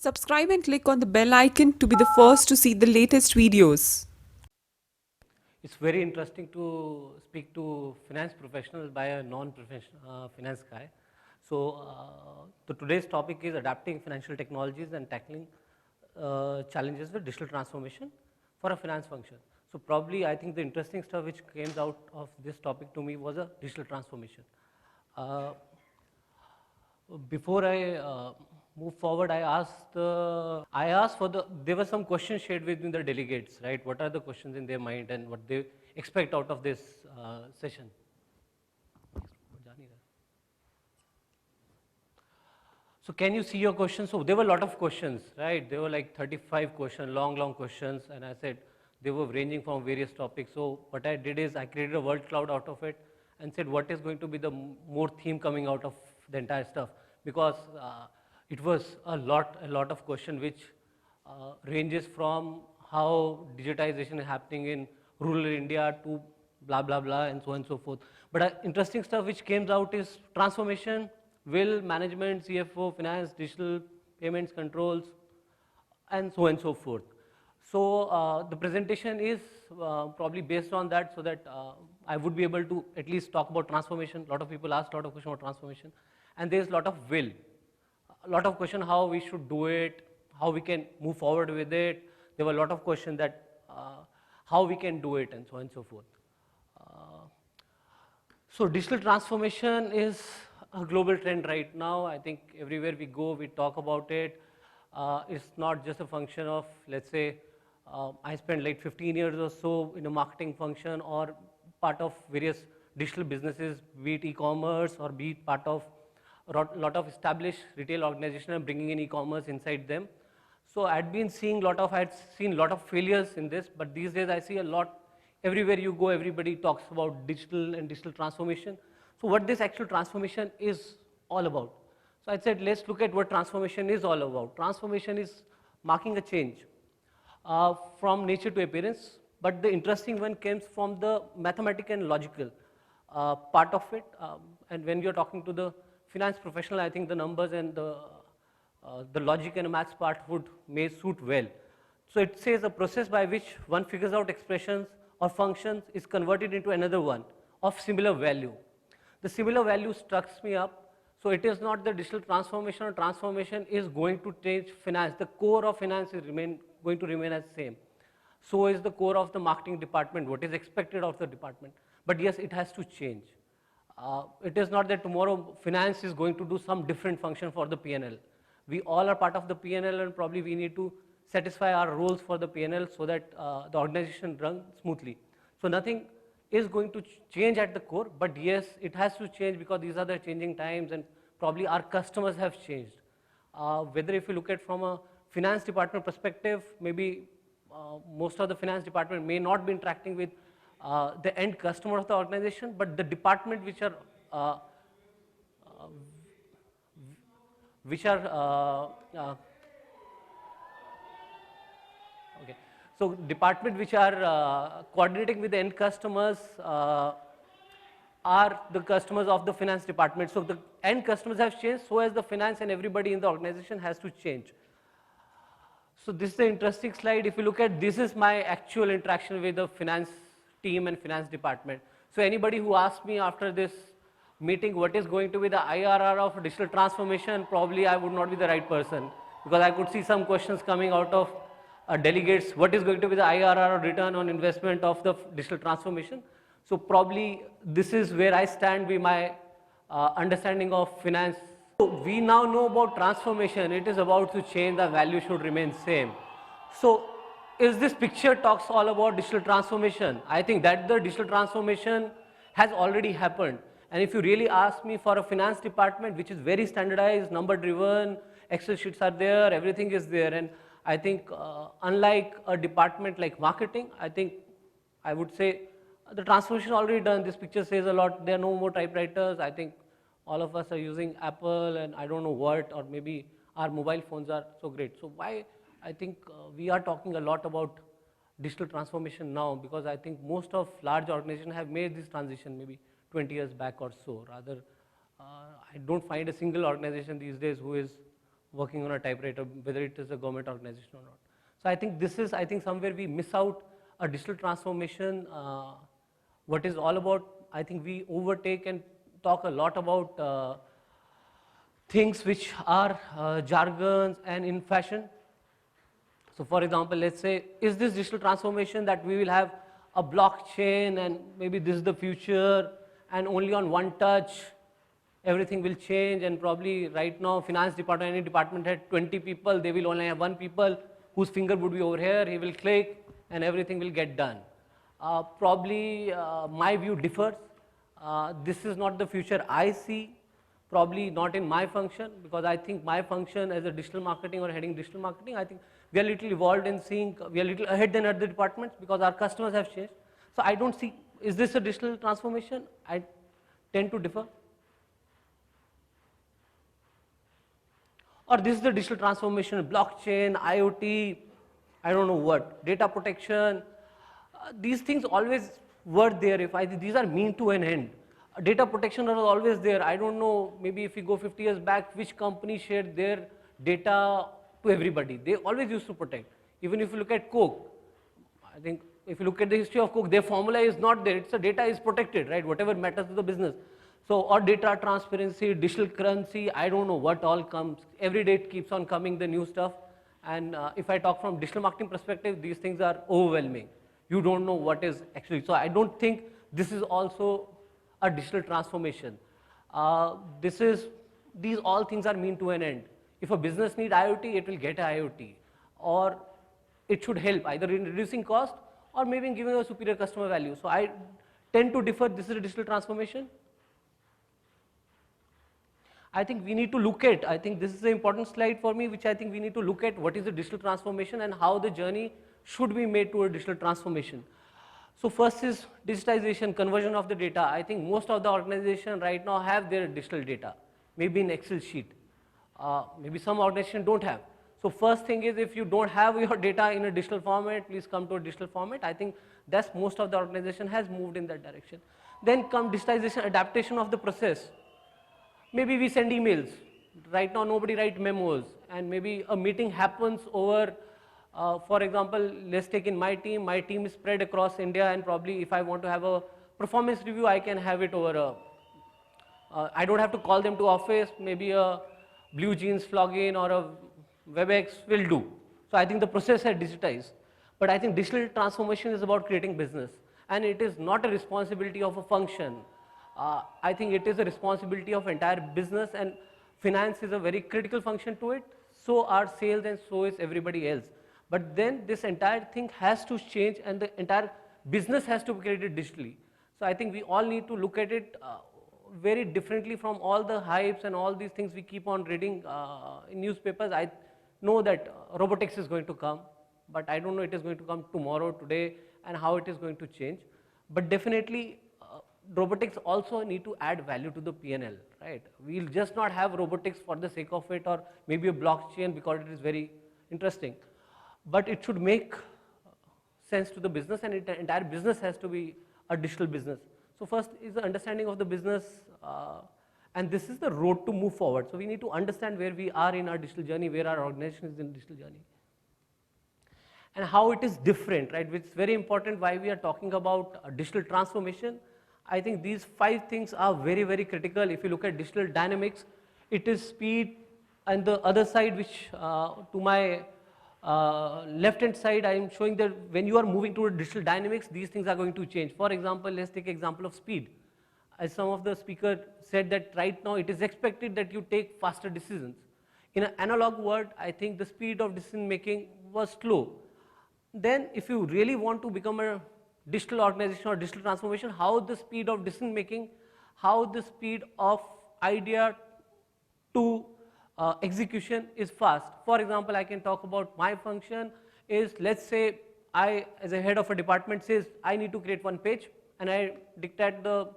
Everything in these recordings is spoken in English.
Subscribe and click on the bell icon to be the first to see the latest videos. It's very interesting to speak to finance professionals by a non-professional finance guy. So today's topic is adapting financial technologies and tackling challenges with digital transformation for a finance function. So probably I think the interesting stuff which came out of this topic to me was a digital transformation. Uh, Before I move forward, I asked for there were some questions shared within the delegates, right? What are the questions in their mind and what they expect out of this session? So can you see your questions? So there were a lot of questions, right? There were like 35 questions, long questions, and I said they were ranging from various topics. So what I did is I created a word cloud out of it and said what is going to be the more theme coming out of the entire stuff, because it was a lot of question which ranges from how digitization is happening in rural India to blah blah blah and so on and so forth. But interesting stuff which came out is transformation, will, management, CFO, finance, digital payments, controls, and so on and so forth. So the presentation is probably based on that, so that I would be able to at least talk about transformation. A lot of people asked a lot of questions about transformation, and there's a lot of will, a lot of question how we should do it, how we can move forward with it. There were a lot of questions that how we can do it, and so on and so forth. Uh, so digital transformation is a global trend right now. I think everywhere we go, we talk about it. It's not just a function of, let's say, I spent like 15 years or so in a marketing function or part of various digital businesses, be it e-commerce or be it part of a lot of established retail organizations and bringing in e-commerce inside them. So I had seen a lot of failures in this, but these days I see a lot. Everywhere you go, everybody talks about digital and digital transformation. So what this actual transformation is all about. So I said, let's look at what transformation is all about. Transformation is marking a change from nature to appearance, but the interesting one comes from the mathematical and logical part of it. And when you're talking to the finance professional, I think the numbers and the logic and maths part may suit well. So it says a process by which one figures out expressions or functions is converted into another one of similar value. The similar value strucks me up. So it is not the digital transformation or transformation is going to change finance. The core of finance is going to remain as same. So is the core of the marketing department, what is expected of the department. But yes, it has to change. It is not that tomorrow finance is going to do some different function for the P&L. We all are part of the P&L, and probably we need to satisfy our roles for the P&L so that the organization runs smoothly. So nothing is going to change at the core, but yes, it has to change because these are the changing times and probably our customers have changed. Whether if you look at from a finance department perspective, maybe most of the finance department may not be interacting with the end customer of the organization, but the department which are okay. So department which are coordinating with the end customers are the customers of the finance department. So the end customers have changed, so as the finance and everybody in the organization has to change. So this is an interesting slide. If you look at, this is my actual interaction with the finance team and finance department. So anybody who asks me after this meeting what is going to be the IRR of digital transformation, probably I would not be the right person, because I could see some questions coming out of delegates. What is going to be the IRR or return on investment of the digital transformation? So probably this is where I stand with my understanding of finance. So we now know about transformation. It is about to change, the value should remain same. So is this picture talks all about digital transformation? I think that the digital transformation has already happened. And if you really ask me, for a finance department which is very standardized, number driven, Excel sheets are there, everything is there. And I think unlike a department like marketing, I think I would say the transformation already done. This picture says a lot. There are no more typewriters. I think all of us are using Apple and I don't know what, or maybe our mobile phones are so great. So why I think we are talking a lot about digital transformation now, because I think most of large organizations have made this transition maybe 20 years back or so. Rather, I don't find a single organization these days who is working on a typewriter, whether it is a government organization or not. So I think this is, I think somewhere we miss out a digital transformation. What is all about, I think we overtake and talk a lot about things which are jargons and in fashion. So for example, let's say, is this digital transformation that we will have a blockchain and maybe this is the future and only on one touch everything will change, and probably right now finance department, any department had 20 people, they will only have one people whose finger would be over here, he will click and everything will get done. Probably my view differs. This is not the future I see, probably not in my function, because I think my function as a digital marketing or heading digital marketing, I think we are little evolved in seeing, we are little ahead than other departments because our customers have changed. So I don't see, is this a digital transformation? I tend to differ. Or this is the digital transformation, blockchain, IoT, I don't know what, data protection. These things always were there. If these are mean to an end. Data protection was always there. I don't know, maybe if we go 50 years back, which company shared their data to everybody. They always used to protect. Even if you look at Coke, I think if you look at the history of Coke, their formula is not there. It's the data is protected, right? Whatever matters to the business. So, or data transparency, digital currency, I don't know what all comes. Every day it keeps on coming, the new stuff. And if I talk from digital marketing perspective, these things are overwhelming. You don't know what is actually. So I don't think this is also a digital transformation. These all things are mean to an end. If a business needs IoT, it will get IoT. Or it should help either in reducing cost or maybe in giving a superior customer value. So I tend to differ. This is a digital transformation. I think we need to look at, I think this is an important slide for me, which I think we need to look at what is the digital transformation and how the journey should be made to a digital transformation. So first is digitization, conversion of the data. I think most of the organizations right now have their digital data, maybe in Excel sheet. Maybe some organizations don't have. So first thing is, if you don't have your data in a digital format, please come to a digital format. I think that's most of the organization has moved in that direction. Then come digitization, adaptation of the process. Maybe we send emails. Right now, nobody writes memos, and maybe a meeting happens over, for example, let's take in my team is spread across India, and probably if I want to have a performance review, I can have it over I don't have to call them to office, maybe a Blue Jeans login or a WebEx will do. So I think the process has digitized. But I think digital transformation is about creating business, and it is not a responsibility of a function. I think it is a responsibility of entire business, and finance is a very critical function to it. So are sales, and so is everybody else. But then this entire thing has to change, and the entire business has to be created digitally. So I think we all need to look at it very differently from all the hypes and all these things we keep on reading in newspapers. I know that robotics is going to come, but I don't know it is going to come tomorrow, today, and how it is going to change. But definitely robotics also need to add value to the P&L, right? We'll just not have robotics for the sake of it, or maybe a blockchain because it is very interesting. But it should make sense to the business, and the entire business has to be a digital business. So first is the understanding of the business, and this is the road to move forward. So we need to understand where we are in our digital journey, where our organization is in digital journey, and how it is different, right? Which is very important why we are talking about digital transformation. I think these 5 things are very, very critical. If you look at digital dynamics, it is speed, and the other side, which to my left hand side, I am showing that when you are moving to a digital dynamics, these things are going to change. For example, let's take example of speed. As some of the speaker said that right now it is expected that you take faster decisions. In an analog world, I think the speed of decision making was slow. Then if you really want to become a digital organization or digital transformation, how the speed of decision making, how the speed of idea to execution is fast. For example, I can talk about my function is, let's say I as a head of a department says I need to create one page, and I dictate the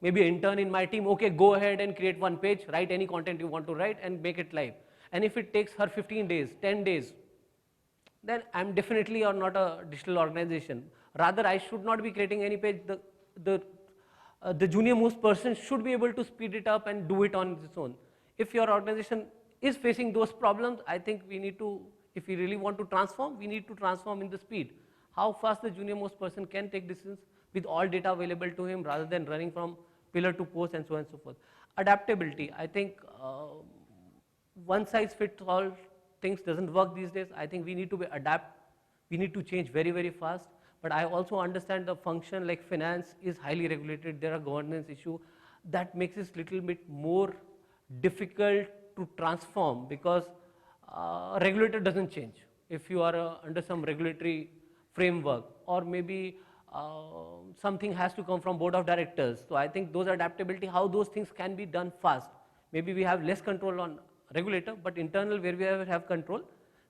maybe an intern in my team, okay, go ahead and create one page, write any content you want to write and make it live. And if it takes her 15 days, 10 days, then I'm definitely not a digital organization. Rather, I should not be creating any page. The junior most person should be able to speed it up and do it on its own. If your organization is facing those problems, I think we need to, if we really want to transform, we need to transform in the speed. How fast the junior most person can take decisions with all data available to him rather than running from pillar to post and so on and so forth. Adaptability, I think one size fits all things doesn't work these days. I think we need to we need to change very, very fast. But I also understand the function like finance is highly regulated. There are governance issues that makes it a little bit more difficult to transform because regulator doesn't change. If you are under some regulatory framework, or maybe something has to come from board of directors. So I think those adaptability, how those things can be done fast. Maybe we have less control on regulator, but internal where we have control,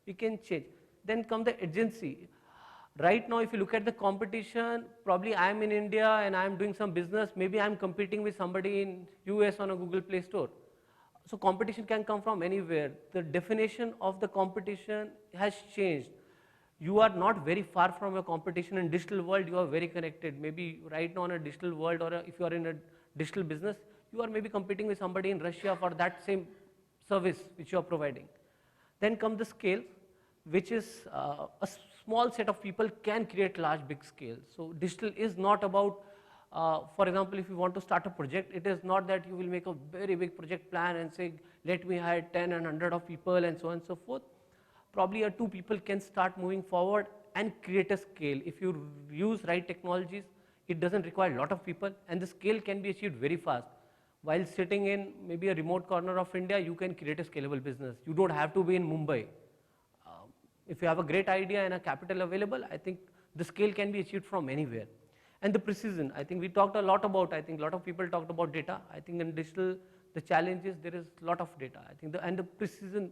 we can change. Then come the agency. Right now, if you look at the competition, probably I am in India and I am doing some business, maybe I am competing with somebody in US on a Google Play Store. So competition can come from anywhere. The definition of the competition has changed. You are not very far from your competition in digital world, you are very connected. Maybe right now in a digital world, or if you are in a digital business, you are maybe competing with somebody in Russia for that same service which you are providing. Then come the scale, which is a small set of people can create large big scale. So digital is not about, for example, if you want to start a project, it is not that you will make a very big project plan and say, let me hire 10 and 100 of people and so on and so forth. Probably two people can start moving forward and create a scale. If you use right technologies, it doesn't require a lot of people and the scale can be achieved very fast. While sitting in maybe a remote corner of India, you can create a scalable business. You don't have to be in Mumbai. If you have a great idea and a capital available, I think the scale can be achieved from anywhere. And the precision, I think we talked a lot about, I think a lot of people talked about data. I think in digital, the challenge is there is a lot of data. I think and the precision,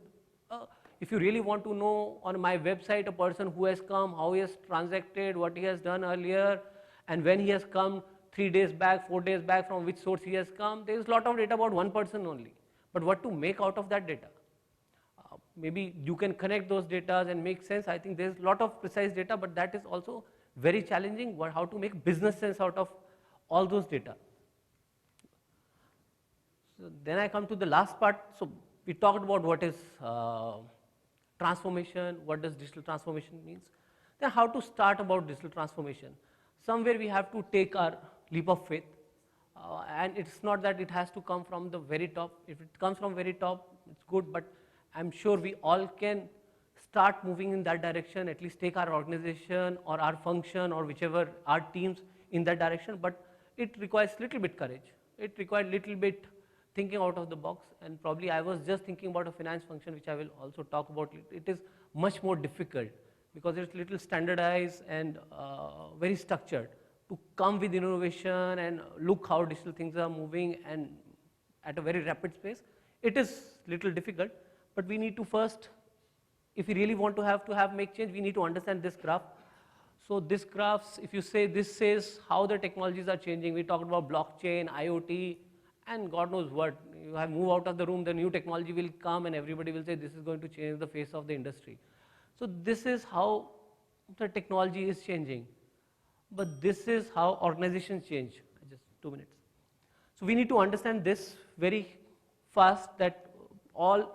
if you really want to know on my website a person who has come, how he has transacted, what he has done earlier, and when he has come 3 days back, 4 days back, from which source he has come, there is a lot of data about one person only. But what to make out of that data? Maybe you can connect those data and make sense. I think there is a lot of precise data, but that is also very challenging, how to make business sense out of all those data. So then I come to the last part. So we talked about what is transformation, what does digital transformation means. Then how to start about digital transformation. Somewhere we have to take our leap of faith. And it's not that it has to come from the very top. If it comes from very top, it's good, but I'm sure we all can start moving in that direction, at least take our organization or our function or whichever our teams in that direction, but it requires little bit courage. It requires little bit thinking out of the box, and probably I was just thinking about a finance function, which I will also talk about. It is much more difficult because it's little standardized and very structured to come with innovation and look how digital things are moving and at a very rapid pace. It is little difficult. But we need to first, if we really want to have make change, we need to understand this graph. So this graphs, if you say this says how the technologies are changing, we talked about blockchain, IoT, and God knows what. You have moved out of the room, the new technology will come and everybody will say this is going to change the face of the industry. So this is how the technology is changing. But this is how organizations change. Just 2 minutes. So we need to understand this very fast, that all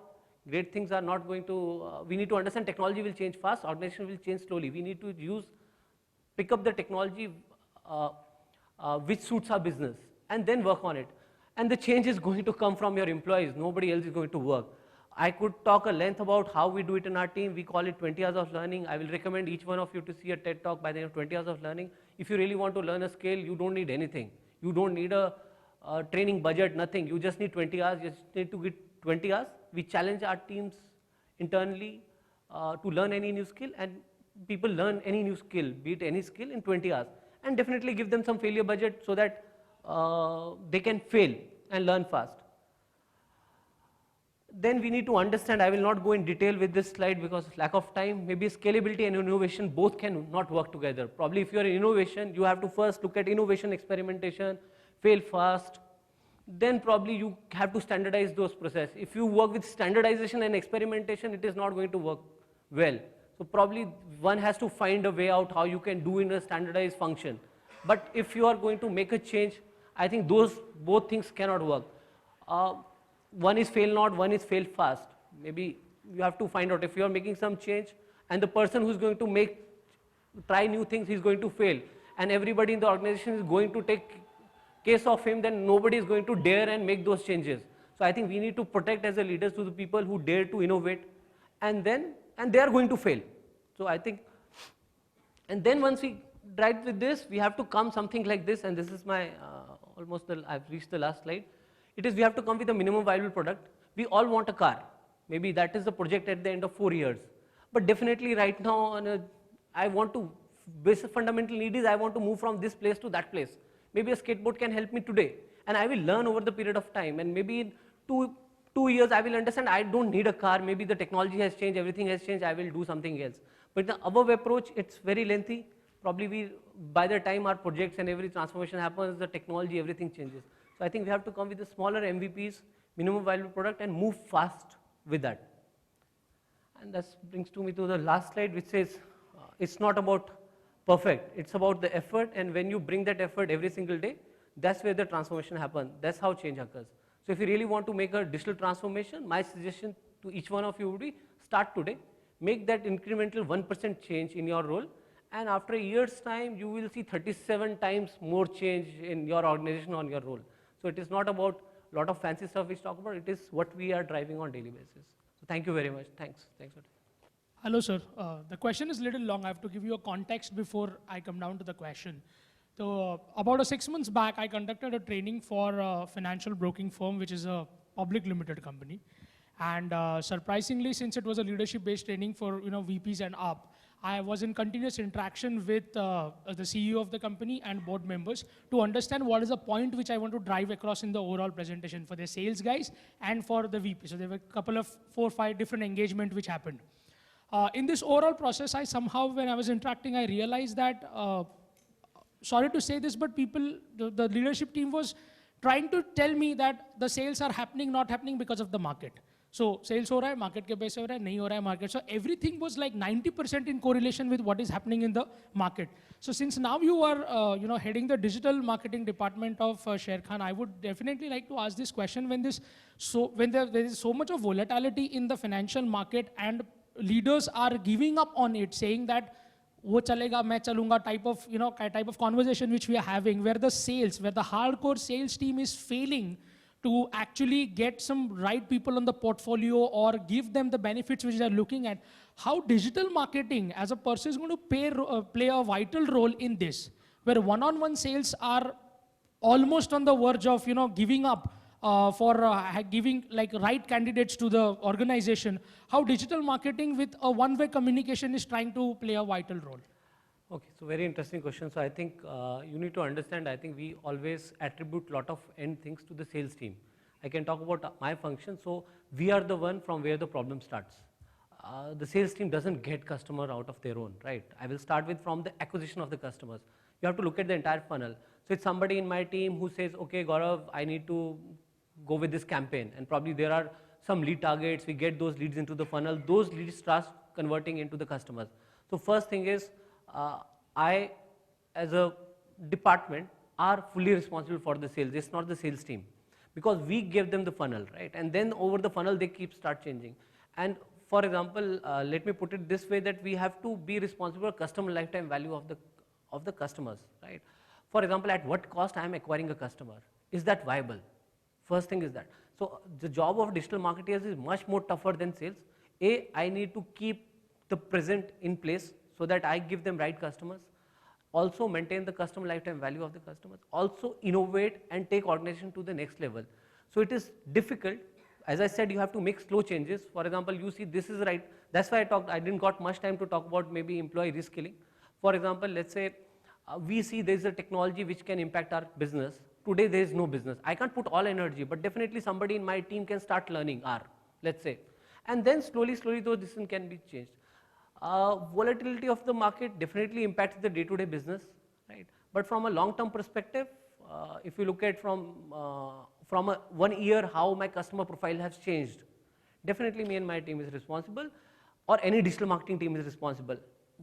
great things are not going to, we need to understand technology will change fast, organization will change slowly. We need to pick up the technology which suits our business and then work on it. And the change is going to come from your employees, nobody else is going to work. I could talk a length about how we do it in our team. We call it 20 hours of learning. I will recommend each one of you to see a TED talk by the end of 20 hours of learning. If you really want to learn a skill, you don't need anything. You don't need a training budget, nothing. You just need 20 hours, you just need to get 20 hours. We challenge our teams internally to learn any new skill, and people learn any new skill, be it any skill, in 20 hours. And definitely give them some failure budget so that they can fail and learn fast. Then we need to understand, I will not go in detail with this slide because lack of time, maybe scalability and innovation both can not work together. Probably if you are in innovation, you have to first look at innovation, experimentation, fail fast, then probably you have to standardize those processes. If you work with standardization and experimentation, it is not going to work well. So probably one has to find a way out how you can do in a standardized function. But if you are going to make a change, I think those both things cannot work. One is fail not, one is fail fast. maybe you have to find out if you are making some change and the person who's going to try new things, he's going to fail. And everybody in the organization is going to take case of him, then nobody is going to dare and make those changes. So I think we need to protect as a leaders to the people who dare to innovate, and they are going to fail. So I think, and then once we tried with this, we have to come something like this, and this is my, I've reached the last slide. It is we have to come with a minimum viable product. We all want a car. Maybe that is the project at the end of 4 years. But definitely right now, I want to, basic fundamental need is I want to move from this place to that place. Maybe a skateboard can help me today, and I will learn over the period of time, and maybe in two years I will understand I don't need a car, maybe the technology has changed, everything has changed, I will do something else. But the above approach, it's very lengthy. Probably by the time our projects and every transformation happens, the technology, everything changes. So I think we have to come with the smaller MVPs, minimum viable product, and move fast with that. And that brings me to the last slide, which says it's not about perfect, it's about the effort, and when you bring that effort every single day, that's where the transformation happens, that's how change occurs. So if you really want to make a digital transformation, my suggestion to each one of you would be, start today, make that incremental 1% change in your role, and after a year's time, you will see 37 times more change in your organization on your role. So it is not about a lot of fancy stuff we talk about, it is what we are driving on daily basis. So thank you very much, thanks. Hello, sir. The question is a little long. I have to give you a context before I come down to the question. So about 6 months back, I conducted a training for a financial broking firm, which is a public limited company. And surprisingly, since it was a leadership-based training for VPs and up, I was in continuous interaction with the CEO of the company and board members to understand what is the point which I want to drive across in the overall presentation for the sales guys and for the VP. So there were a couple of 4 or 5 different engagements which happened. In this overall process, I somehow, when I was interacting, I realized that, sorry to say this, but the leadership team was trying to tell me that the sales are happening, not happening because of the market. So sales ho raha hai, market ke base ho raha hai, nahi ho raha hai market. So everything was like 90% in correlation with what is happening in the market. So since now you are heading the digital marketing department of Sharekhan, I would definitely like to ask this question: when there is so much of volatility in the financial market and leaders are giving up on it, saying that wo chalega, main chalunga type of conversation which we are having, where the hardcore sales team is failing to actually get some right people on the portfolio or give them the benefits which they are looking at. How digital marketing as a person is going to play a vital role in this, where one-on-one sales are almost on the verge of giving up for giving like right candidates to the organization. How digital marketing with a one-way communication is trying to play a vital role. Okay, so very interesting question. So I think you need to understand, I think we always attribute a lot of end things to the sales team. I can talk about my function. So we are the one from where the problem starts. The sales team doesn't get customer out of their own, right? I will start with from the acquisition of the customers. You have to look at the entire funnel. So it's somebody in my team who says, okay, Gaurav, I need to go with this campaign, and probably there are some lead targets. We get those leads into the funnel. Those leads start converting into the customers. So first thing is, I, as a department, are fully responsible for the sales. It's not the sales team, because we give them the funnel, right? And then over the funnel, they start changing. And for example, let me put it this way, that we have to be responsible for customer lifetime value of the customers, right? For example, at what cost I am acquiring a customer? Is that viable? First thing is that. So the job of digital marketers is much more tougher than sales. I need to keep the present in place so that I give them right customers. Also maintain the customer lifetime value of the customers. Also innovate and take organization to the next level. So it is difficult. As I said, you have to make slow changes. For example, you see this is right. That's why I didn't got much time to talk about maybe employee reskilling. For example, let's say we see there's a technology which can impact our business. Today there is no business. I can't put all energy, but definitely somebody in my team can start learning R, let's say. And then slowly those decisions can be changed. Volatility of the market definitely impacts the day-to-day business, right? But from a long-term perspective, if you look at from 1 year how my customer profile has changed, definitely me and my team is responsible, or any digital marketing team is responsible.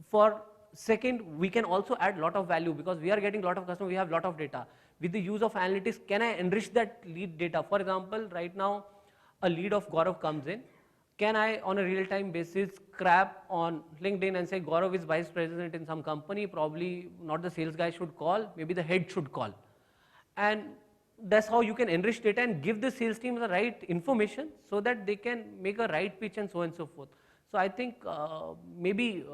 For second, we can also add a lot of value, because we are getting a lot of customers, we have a lot of data. With the use of analytics, can I enrich that lead data? For example, right now, a lead of Gaurav comes in, can I, on a real-time basis, scrap on LinkedIn and say Gaurav is vice president in some company? Probably not the sales guy should call, maybe the head should call. And that's how you can enrich data and give the sales team the right information so that they can make a right pitch and so on and so forth. So I think maybe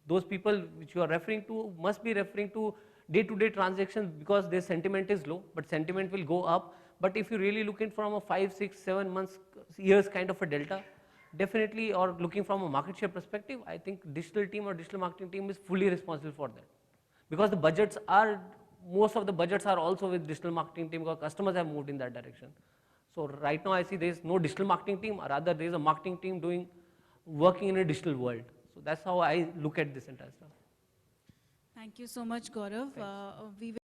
those people which you are referring to must be referring to day-to-day transactions because their sentiment is low, but sentiment will go up. But if you really look in from a 5, 6, 7 months, years kind of a delta, definitely, or looking from a market share perspective, I think digital team or digital marketing team is fully responsible for that. Because the budgets are, most of the budgets are also with digital marketing team because customers have moved in that direction. So right now I see there is no digital marketing team, rather there is a marketing team working in a digital world. So that's how I look at this entire stuff. Thank you so much, Gaurav. We